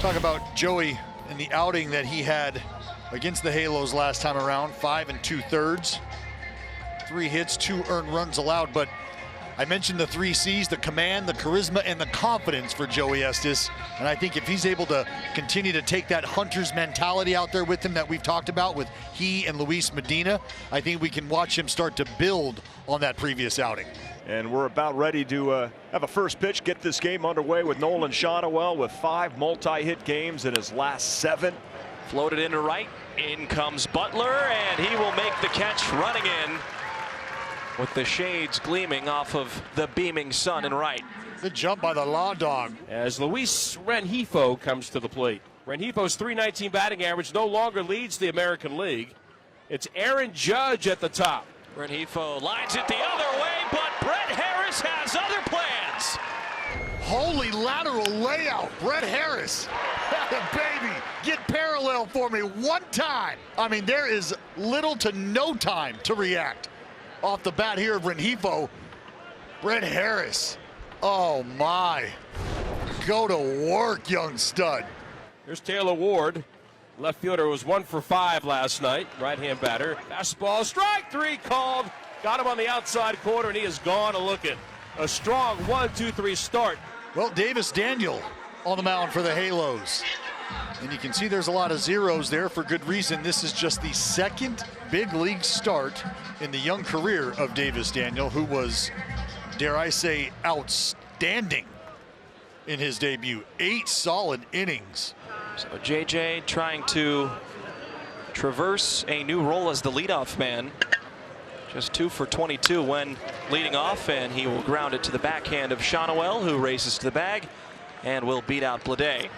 Talk about Joey and the outing that he had against the Halos last time around. 5 2/3, 3 hits, 2 earned runs allowed. But I mentioned the 3 C's: the command, the charisma, and the confidence for Joey Estes. And I think if he's able to continue to take that hunter's mentality out there with him that we've talked about with he and Luis Medina, I think we can watch him start to build on that previous outing. And we're about ready to have a first pitch, get this game underway with Nolan Shotwell with 5 multi-hit games in his last 7. Floated into right. In comes Butler, and he will make the catch running in with the shades gleaming off of the beaming sun in right. Good jump by the Law Dog. As Luis Rengifo comes to the plate. Rengifo's .319 batting average no longer leads the American League. It's Aaron Judge at the top. Rengifo lines it the other way, but Brett Harris has other plans. Holy lateral layout, Brett Harris. Baby, get parallel for me one time. I mean, there is little to no time to react. Off the bat here of Rengifo, Brett Harris. Oh my. Go to work, young stud. Here's Taylor Ward. Left fielder was 1 for 5 last night. Right-hand batter. Fastball, strike 3 called. Got him on the outside corner, and he is gone a-looking. A strong 1-2-3 start. Well, Davis Daniel on the mound for the Halos. And you can see there's a lot of zeros there for good reason. This is just the 2nd big league start in the young career of Davis Daniel, who was, dare I say, outstanding in his debut. 8 solid innings. So JJ trying to traverse a new role as the leadoff man. Just 2 for 22 when leading off, and he will ground it to the backhand of Shotwell, who races to the bag and will beat out Blade.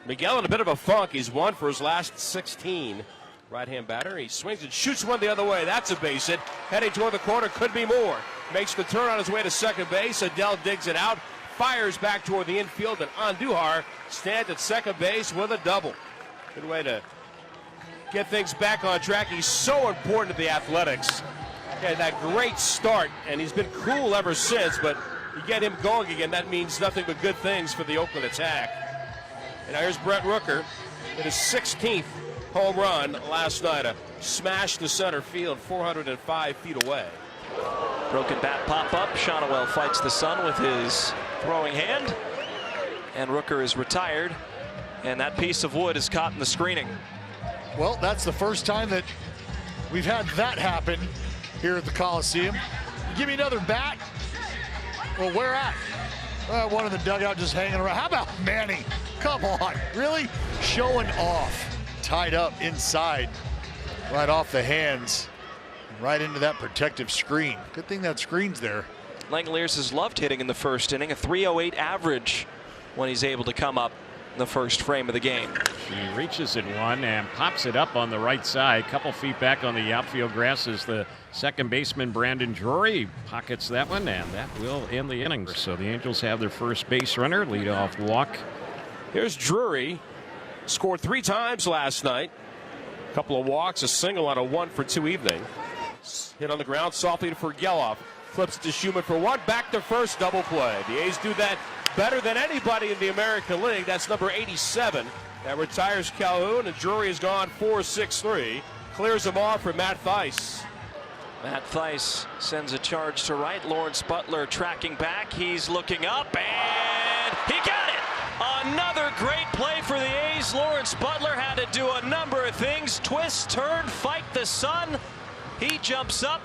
Miguel in a bit of a funk. He's 1 for his last 16. Right-hand batter. He swings and shoots one the other way. That's a base hit. Heading toward the corner. Could be more. Makes the turn on his way to second base. Adele digs it out. Fires back toward the infield, and Andujar stands at second base with a double. Good way to get things back on track. He's so important to the Athletics. He had that great start, and he's been cool ever since, but you get him going again, that means nothing but good things for the Oakland attack. And now here's Brett Rooker in his 16th home run last night. A smash to center field 405 feet away. Broken bat pop-up. Shotwell fights the sun with his throwing hand, and Rooker is retired, and that piece of wood is caught in the screening. Well, that's the first time that we've had that happen here at the Coliseum. Give me another bat. Well, where at? One in the dugout just hanging around. How about Manny? Come on, really? Showing off. Tied up inside, right off the hands, right into that protective screen. Good thing that screen's there. Langoliers has loved hitting in the first inning, a .308 average when he's able to come up in the first frame of the game. He reaches it one and pops it up on the right side. Couple feet back on the outfield grass as the second baseman Brandon Drury pockets that one, and that will end the inning. So the Angels have their first base runner, leadoff walk. Here's Drury. Scored 3 times last night. A couple of walks, a single on a 1 for 2 evening. Hit on the ground softly for Geloff. Flips to Schumann for 1. Back to first, double play. The A's do that better than anybody in the American League. That's number 87. That retires Calhoun, and Drury has gone 4-6-3. Clears him off for Matt Thaiss. Matt Thaiss sends a charge to right. Lawrence Butler tracking back. He's looking up, and he got it! Another great play for the A's. Lawrence Butler had to do a number of things. Twist, turn, fight the sun. He jumps up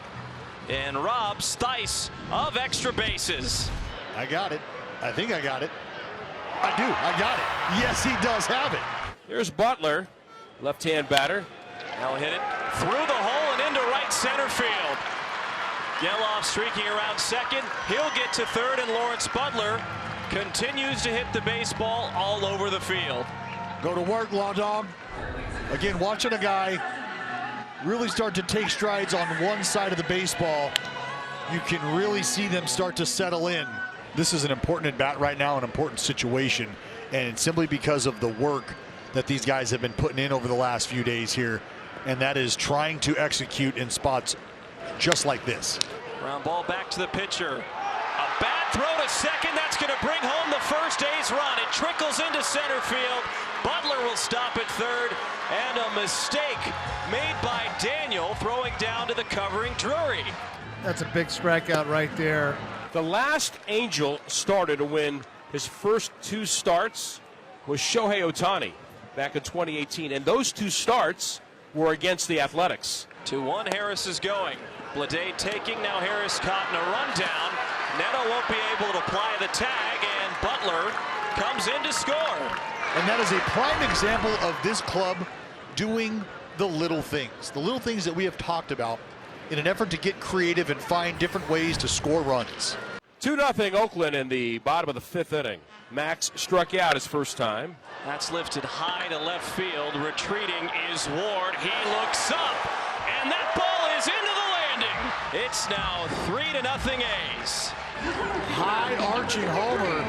and robs Thaiss of extra bases. I got it. I think I got it. I do. I got it. Yes, he does have it. Here's Butler, left-hand batter. Now hit it through the hole and into right center field. Geloff streaking around second. He'll get to third, and Lawrence Butler continues to hit the baseball all over the field. Go to work, Law Dog. Again, watching a guy really start to take strides on one side of the baseball, you can really see them start to settle in. This is an important at bat right now, an important situation, and simply because of the work that these guys have been putting in over the last few days here, and that is trying to execute in spots just like this. Ground ball back to the pitcher. A bad throw to second. That's going to bring home the first A's run. It trickles into center field. Butler will stop at third, and a mistake made by Daniel throwing down to the covering Drury. That's a big strikeout right there. The last Angel starter to win his first 2 starts was Shohei Ohtani back in 2018, and those 2 starts were against the Athletics. 2-1, Harris is going. Blade taking, now Harris caught in a rundown. Neto won't be able to apply the tag, and Butler comes in to score. And that is a prime example of this club doing the little things that we have talked about in an effort to get creative and find different ways to score runs. 2-0 Oakland in the bottom of the 5th inning. Max struck out his first time. That's lifted high to left field. Retreating is Ward. He looks up, and that ball is into the landing. It's now 3-0 A's. High arching homer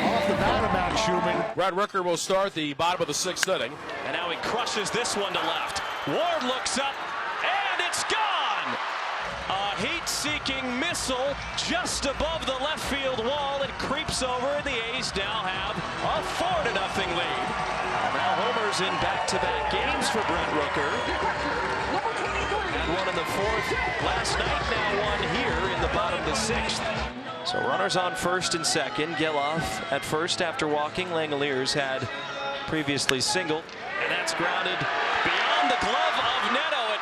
off the bat of Max Schumann. Brad Rooker will start the bottom of the 6th inning. And now he crushes this one to left. Ward looks up, and it's gone. A heat-seeking missile just above the left field wall. It creeps over, and the A's now have a 4-0 lead. Now homers in back-to-back games for Brent Rooker. Had one in the 4th last night, now one here in the bottom of the 6th. So runners on first and second. Geloff at first after walking. Langoliers had previously singled, and that's grounded beyond the glove of Neto. It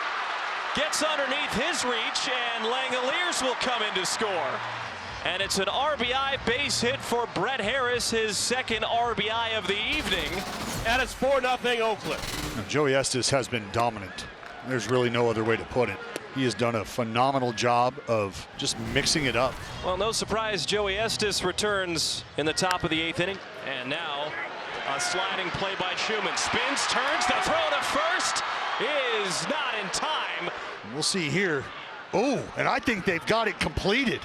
gets underneath his reach, and Langoliers will come in to score. And it's an RBI base hit for Brett Harris, his 2nd RBI of the evening. And it's 4-0 Oakland. Joey Estes has been dominant. There's really no other way to put it. He has done a phenomenal job of just mixing it up. Well, no surprise, Joey Estes returns in the top of the 8th inning. And now a sliding play by Schumann. Spins, turns, the throw to first is not in time. We'll see here. Oh, and I think they've got it completed.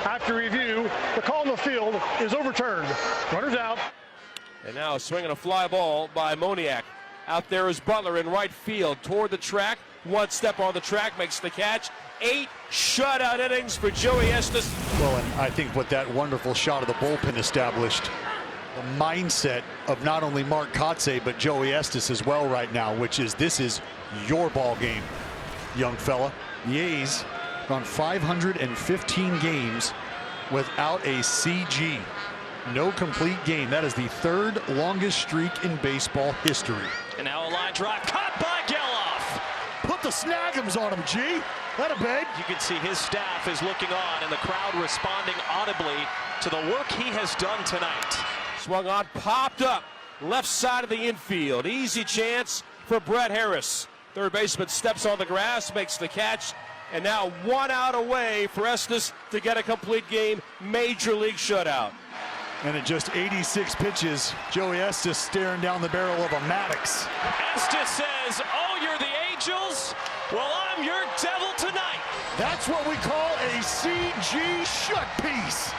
After review, the call in the field is overturned. Runners out. And now swinging a fly ball by Moniak. Out there is Butler in right field toward the track. One step on the track, makes the catch. 8 shutout innings for Joey Estes. Well, and I think what that wonderful shot of the bullpen established, the mindset of not only Mark Kotze, but Joey Estes as well right now, which is this is your ball game, young fella. The A's gone 515 games without a CG. No complete game. That is the 3rd longest streak in baseball history. And now a line drive caught by Geloff. Put the snag'ems on him, G. Let him beg. You can see his staff is looking on, and the crowd responding audibly to the work he has done tonight. Swung on, popped up, left side of the infield. Easy chance for Brett Harris. Third baseman steps on the grass, makes the catch, and now 1 out away for Estes to get a complete game. Major league shutout. And at just 86 pitches, Joey Estes staring down the barrel of a Maddox. Estes says, "Oh, you're the Angels? Well, I'm your devil tonight." That's what we call a CG shut piece.